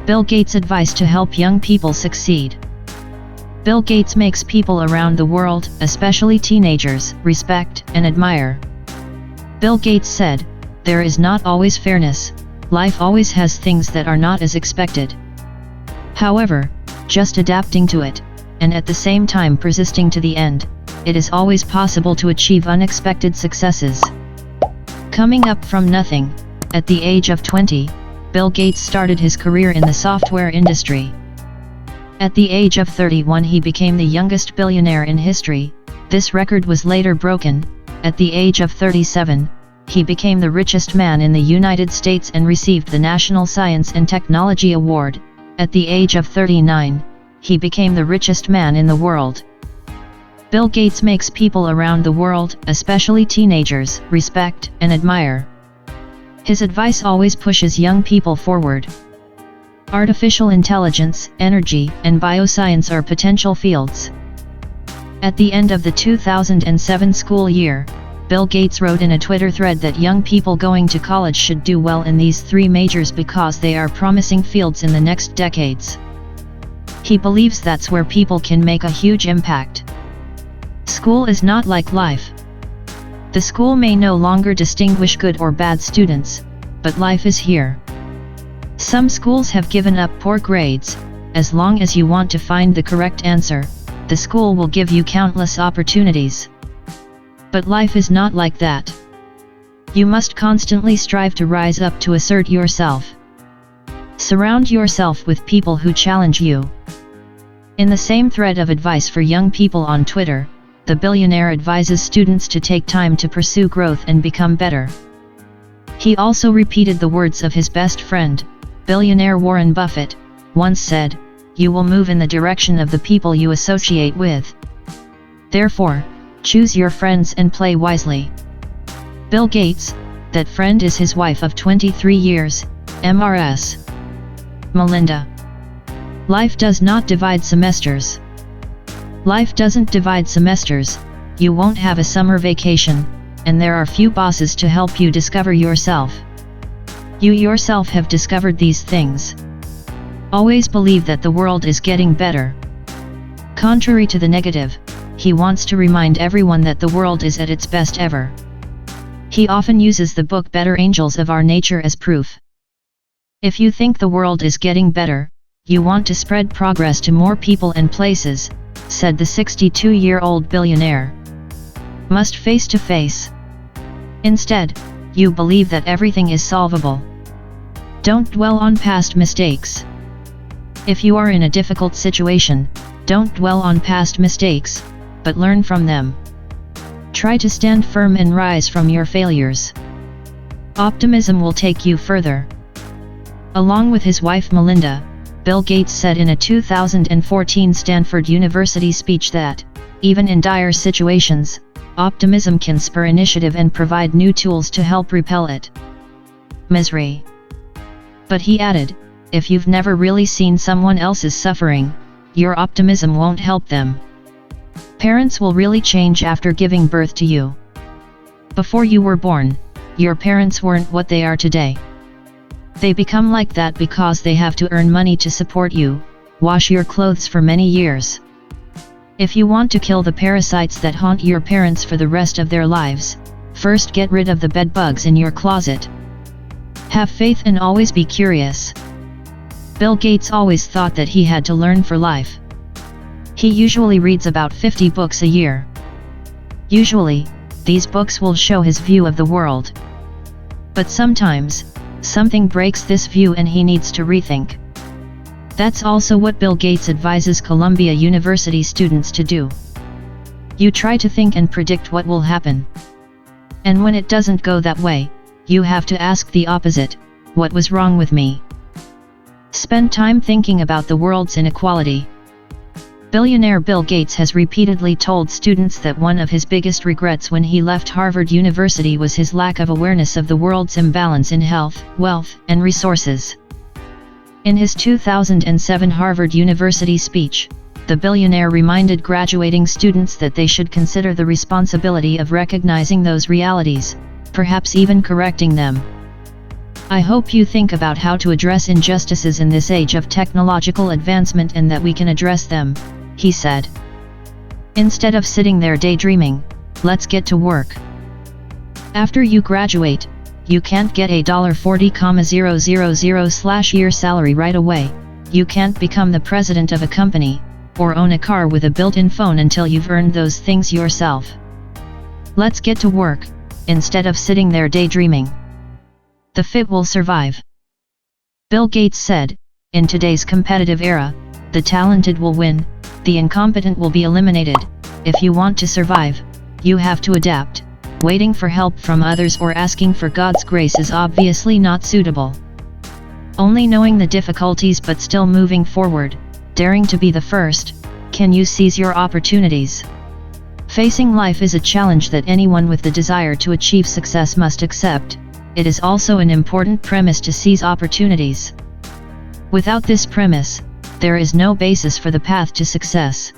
Bill Gates' advice to help young people succeed. Bill Gates makes people around the world, especially teenagers, respect and admire. Bill Gates said, "There is not always fairness. Life always has things that are not as expected. However, just adapting to it, and at the same time persisting to the end, it is always possible to achieve unexpected successes." Coming up from nothing, at the age of 20, Bill Gates started his career in the software industry. At the age of 31 he became the youngest billionaire in history. This record was later broken. At the age of 37, he became the richest man in the United States and received the National Science and Technology Award. At the age of 39, he became the richest man in the world. Bill Gates makes people around the world, especially teenagers, respect and admire. His advice always pushes young people forward. Artificial intelligence, energy, and bioscience are potential fields. At the end of the 2007 school year, Bill Gates wrote in a Twitter thread that young people going to college should do well in these three majors because they are promising fields in the next decades. He believes that's where people can make a huge impact. School is not like life. The school may no longer distinguish good or bad students, but life is here. Some schools have given up poor grades. As long as you want to find the correct answer, the school will give you countless opportunities. But life is not like that. You must constantly strive to rise up to assert yourself. Surround yourself with people who challenge you. In the same thread of advice for young people on Twitter, the billionaire advises students to take time to pursue growth and become better. He also repeated the words of his best friend, billionaire Warren Buffett, once said, "You will move in the direction of the people you associate with. Therefore, choose your friends and play wisely." Bill Gates, that friend is his wife of 23 years, Ms. Melinda. Life does not divide semesters. Life doesn't divide semesters. You won't have a summer vacation, and there are few bosses to help you discover yourself. You yourself have discovered these things. Always believe that the world is getting better. Contrary to the negative, he wants to remind everyone that the world is at its best ever. He often uses the book Better Angels of Our Nature as proof. If you think the world is getting better, you want to spread progress to more people and places, said the 62-year-old billionaire. Must face to face. Instead, you believe that everything is solvable. Don't dwell on past mistakes. If you are in a difficult situation, don't dwell on past mistakes, but learn from them. Try to stand firm and rise from your failures. Optimism will take you further. Along with his wife Melinda, Bill Gates said in a 2014 Stanford University speech that, even in dire situations, optimism can spur initiative and provide new tools to help repel it. Misery. But he added, if you've never really seen someone else's suffering, your optimism won't help them. Parents will really change after giving birth to you. Before you were born, your parents weren't what they are today. They become like that because they have to earn money to support you, wash your clothes for many years. If you want to kill the parasites that haunt your parents for the rest of their lives, first get rid of the bed bugs in your closet. Have faith and always be curious. Bill Gates always thought that he had to learn for life. He usually reads about 50 books a year. Usually, these books will show his view of the world. But sometimes, something breaks this view and he needs to rethink. That's also what Bill Gates advises Columbia University students to do. You try to think and predict what will happen. And when it doesn't go that way, you have to ask the opposite, what was wrong with me? Spend time thinking about the world's inequality. Billionaire Bill Gates has repeatedly told students that one of his biggest regrets when he left Harvard University was his lack of awareness of the world's imbalance in health, wealth, and resources. In his 2007 Harvard University speech, the billionaire reminded graduating students that they should consider the responsibility of recognizing those realities, perhaps even correcting them. I hope you think about how to address injustices in this age of technological advancement and that we can address them, he said. Instead of sitting there daydreaming, let's get to work. After you graduate, you can't get a $40,000/year salary right away, you can't become the president of a company, or own a car with a built-in phone until you've earned those things yourself. Let's get to work, instead of sitting there daydreaming. The fit will survive. Bill Gates said, in today's competitive era, the talented will win, the incompetent will be eliminated. If you want to survive, you have to adapt. Waiting for help from others or asking for God's grace is obviously not suitable. Only knowing the difficulties but still moving forward, daring to be the first, can you seize your opportunities. Facing life is a challenge that anyone with the desire to achieve success must accept. It is also an important premise to seize opportunities. Without this premise, there is no basis for the path to success.